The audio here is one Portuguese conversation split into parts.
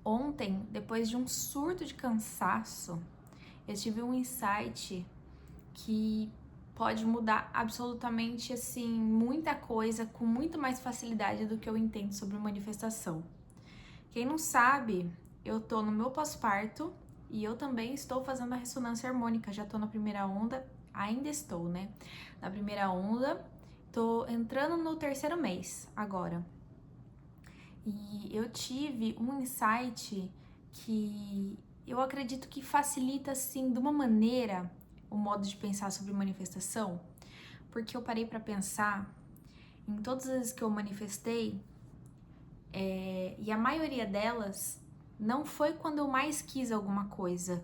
Ontem, depois de um surto de cansaço, eu tive um insight que pode mudar absolutamente, assim, muita coisa com muito mais facilidade do que eu entendo sobre manifestação. Quem não sabe, eu tô no meu pós-parto e eu também estou fazendo a ressonância harmônica. Já tô na primeira onda, ainda estou, né? Na primeira onda, tô entrando no terceiro mês agora. E eu tive um insight que eu acredito que facilita, assim, de uma maneira o modo de pensar sobre manifestação, porque eu parei para pensar em todas as vezes que eu manifestei, e a maioria delas não foi quando eu mais quis alguma coisa.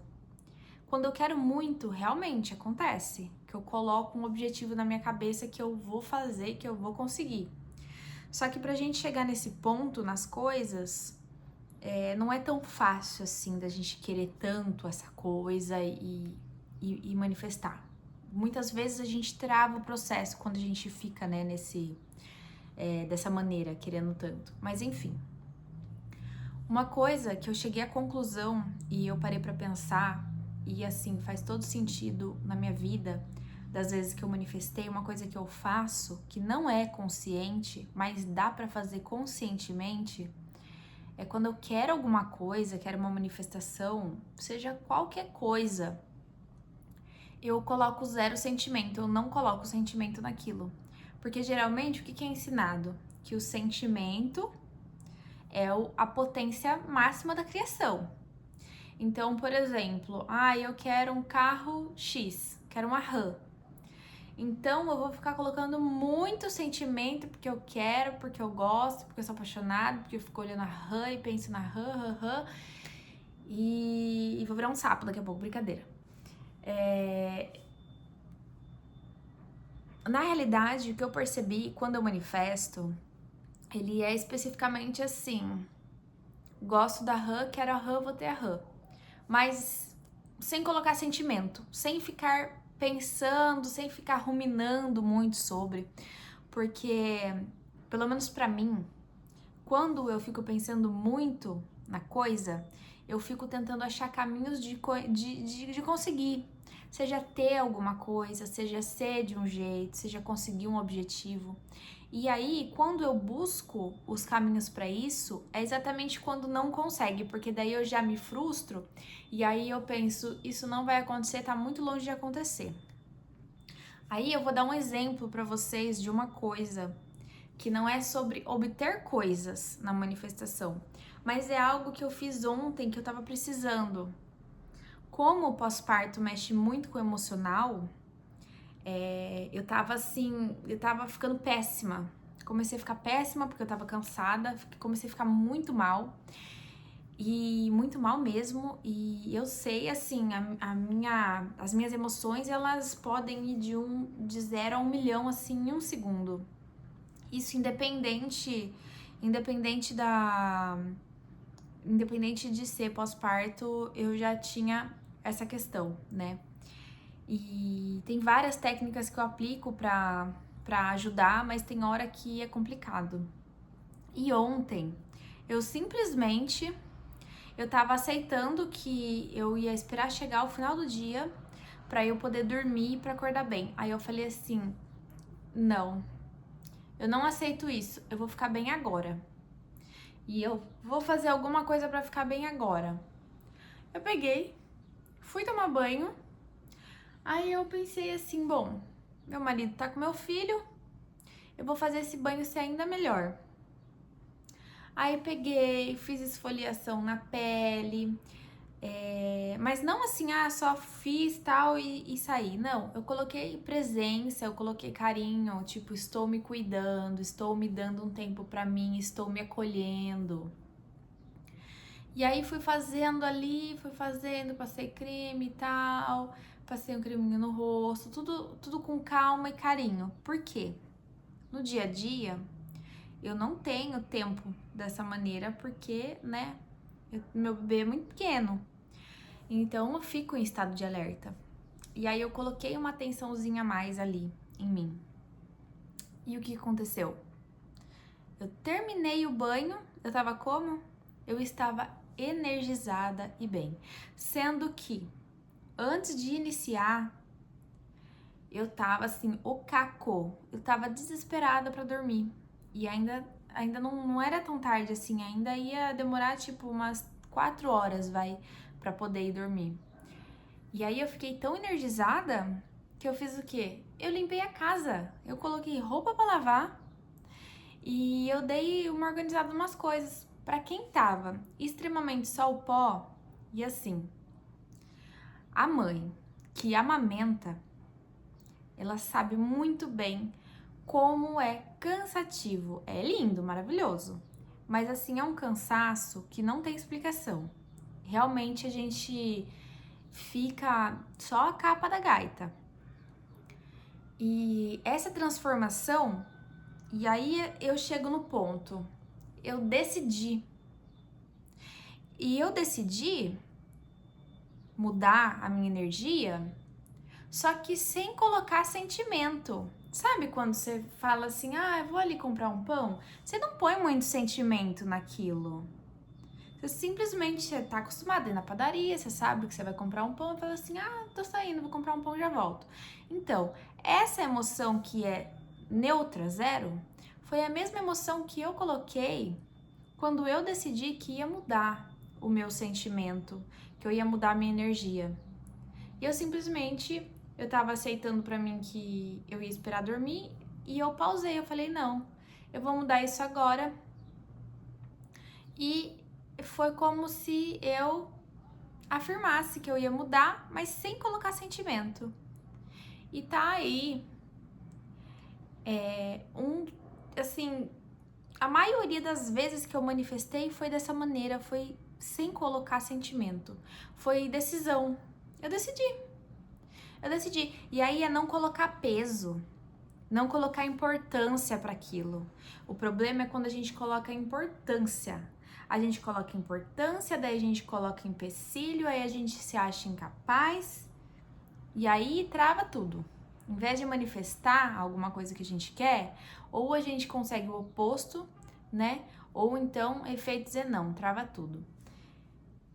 Quando eu quero muito, realmente acontece, que eu coloco um objetivo na minha cabeça que eu vou fazer, que eu vou conseguir. Só que pra gente chegar nesse ponto nas coisas, não é tão fácil assim da gente querer tanto essa coisa e manifestar. Muitas vezes a gente trava o processo quando a gente fica, né, dessa maneira, querendo tanto. Mas enfim. Uma coisa que eu cheguei à conclusão e eu parei pra pensar, e assim, faz todo sentido na minha vida, das vezes que eu manifestei, uma coisa que eu faço, que não é consciente, mas dá pra fazer conscientemente, é quando eu quero alguma coisa, quero uma manifestação, seja qualquer coisa, eu coloco zero sentimento, eu não coloco sentimento naquilo. Porque geralmente o que é ensinado? Que o sentimento é a potência máxima da criação. Então, por exemplo, eu quero um carro X, quero uma RAM. Então eu vou ficar colocando muito sentimento porque eu quero, porque eu gosto, porque eu sou apaixonada, porque eu fico olhando a RAM e penso na RAM, e vou virar um sapo daqui a pouco, brincadeira. Na realidade, o que eu percebi quando eu manifesto, ele é especificamente assim: gosto da RAM, quero a RAM, vou ter a RAM. Mas sem colocar sentimento, sem ficar pensando, sem ficar ruminando muito sobre, porque, pelo menos pra mim, quando eu fico pensando muito na coisa, eu fico tentando achar caminhos de conseguir. Seja ter alguma coisa, seja ser de um jeito, seja conseguir um objetivo. E aí, quando eu busco os caminhos para isso, é exatamente quando não consegue, porque daí eu já me frustro e aí eu penso, isso não vai acontecer, tá muito longe de acontecer. Aí eu vou dar um exemplo para vocês de uma coisa que não é sobre obter coisas na manifestação, mas é algo que eu fiz ontem que eu tava precisando. Como o pós-parto mexe muito com o emocional, eu tava assim, eu tava ficando péssima. Comecei a ficar péssima porque eu tava cansada, comecei a ficar muito mal. E muito mal mesmo, e eu sei, assim, as minhas emoções, elas podem ir de 0 a 1 milhão, assim, em um segundo. Isso independente da, independente de ser pós-parto, eu já tinha essa questão, né? E tem várias técnicas que eu aplico pra ajudar, mas tem hora que é complicado. E ontem, eu tava aceitando que eu ia esperar chegar o final do dia pra eu poder dormir e pra acordar bem. Aí eu falei assim, não, eu não aceito isso, eu vou ficar bem agora. E eu vou fazer alguma coisa pra ficar bem agora. Eu peguei, fui tomar banho, aí eu pensei assim, bom, meu marido tá com meu filho, eu vou fazer esse banho ser ainda melhor. Aí peguei, fiz esfoliação na pele, mas não assim, só fiz tal e saí. Não, eu coloquei presença, eu coloquei carinho, tipo, estou me cuidando, estou me dando um tempo pra mim, estou me acolhendo. E aí fui fazendo ali, passei creme e tal, passei um creminho no rosto, tudo com calma e carinho. Por quê? No dia a dia, eu não tenho tempo dessa maneira porque, né, meu bebê é muito pequeno. Então eu fico em estado de alerta. E aí eu coloquei uma atençãozinha a mais ali em mim. E o que aconteceu? Eu terminei o banho, eu tava como? Eu estava energizada e bem. Sendo que antes de iniciar, eu tava assim, o caco. Eu tava desesperada pra dormir. E ainda não era tão tarde assim, ainda ia demorar tipo umas 4 horas, pra poder ir dormir. E aí eu fiquei tão energizada que eu fiz o quê? Eu limpei a casa. Eu coloquei roupa pra lavar e eu dei uma organizada em umas coisas. Pra quem tava extremamente só o pó, e assim, a mãe que amamenta, ela sabe muito bem como é cansativo. É lindo, maravilhoso. Mas assim, é um cansaço que não tem explicação. Realmente a gente fica só a capa da gaita. E essa transformação, e aí eu chego no ponto. Eu decidi. E eu decidi mudar a minha energia, só que sem colocar sentimento. Sabe quando você fala assim, eu vou ali comprar um pão? Você não põe muito sentimento naquilo. Você simplesmente tá acostumado a ir na padaria, você sabe que você vai comprar um pão e fala assim, tô saindo, vou comprar um pão e já volto. Então, essa emoção que é neutra, zero, foi a mesma emoção que eu coloquei quando eu decidi que ia mudar o meu sentimento, que eu ia mudar a minha energia. E eu tava aceitando pra mim que eu ia esperar dormir e eu pausei, eu falei, não, eu vou mudar isso agora. E foi como se eu afirmasse que eu ia mudar, mas sem colocar sentimento. E tá aí, assim, a maioria das vezes que eu manifestei foi dessa maneira, foi sem colocar sentimento, foi decisão. Eu decidi. E aí é não colocar peso, não colocar importância para aquilo. O problema é quando a gente coloca importância. A gente coloca importância, daí a gente coloca empecilho, aí a gente se acha incapaz e aí trava tudo. Em vez de manifestar alguma coisa que a gente quer, ou a gente consegue o oposto, né? Ou então efeito Zenão, trava tudo.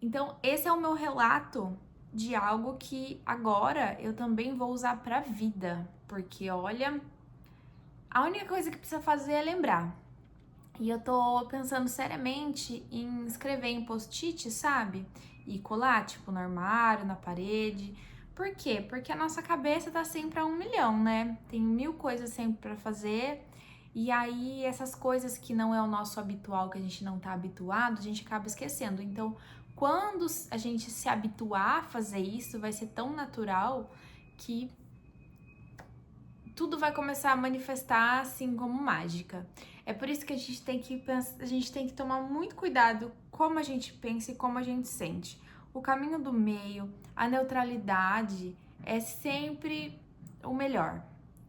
Então, esse é o meu relato de algo que agora eu também vou usar pra vida, porque olha, a única coisa que precisa fazer é lembrar. E eu tô pensando seriamente em escrever em post-it, sabe? E colar, tipo, no armário, na parede. Por quê? Porque a nossa cabeça tá sempre a 1 milhão, né? Tem 1000 coisas sempre pra fazer. E aí, essas coisas que não é o nosso habitual, que a gente não tá habituado, a gente acaba esquecendo. Então, quando a gente se habituar a fazer isso, vai ser tão natural que tudo vai começar a manifestar assim como mágica. É por isso que a gente tem que tomar muito cuidado como a gente pensa e como a gente sente. O caminho do meio, a neutralidade é sempre o melhor.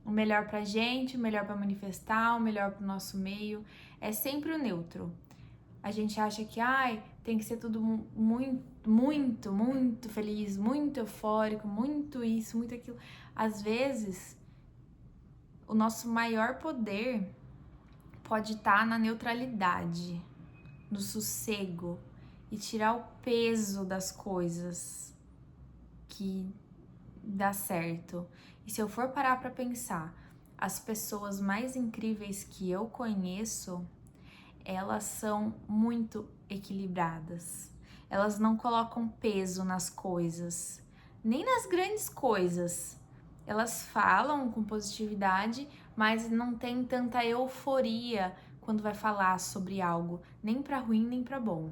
O melhor pra gente, o melhor pra manifestar, o melhor pro nosso meio, é sempre o neutro. A gente acha que, tem que ser tudo muito feliz, muito eufórico, muito isso, muito aquilo. Às vezes, o nosso maior poder pode estar na neutralidade, no sossego e tirar o peso das coisas que dá certo. E se eu for parar para pensar, as pessoas mais incríveis que eu conheço, elas são muito equilibradas. Elas não colocam peso nas coisas, nem nas grandes coisas. Elas falam com positividade, mas não tem tanta euforia quando vai falar sobre algo, nem para ruim nem para bom.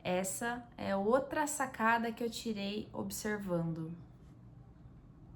Essa é outra sacada que eu tirei observando.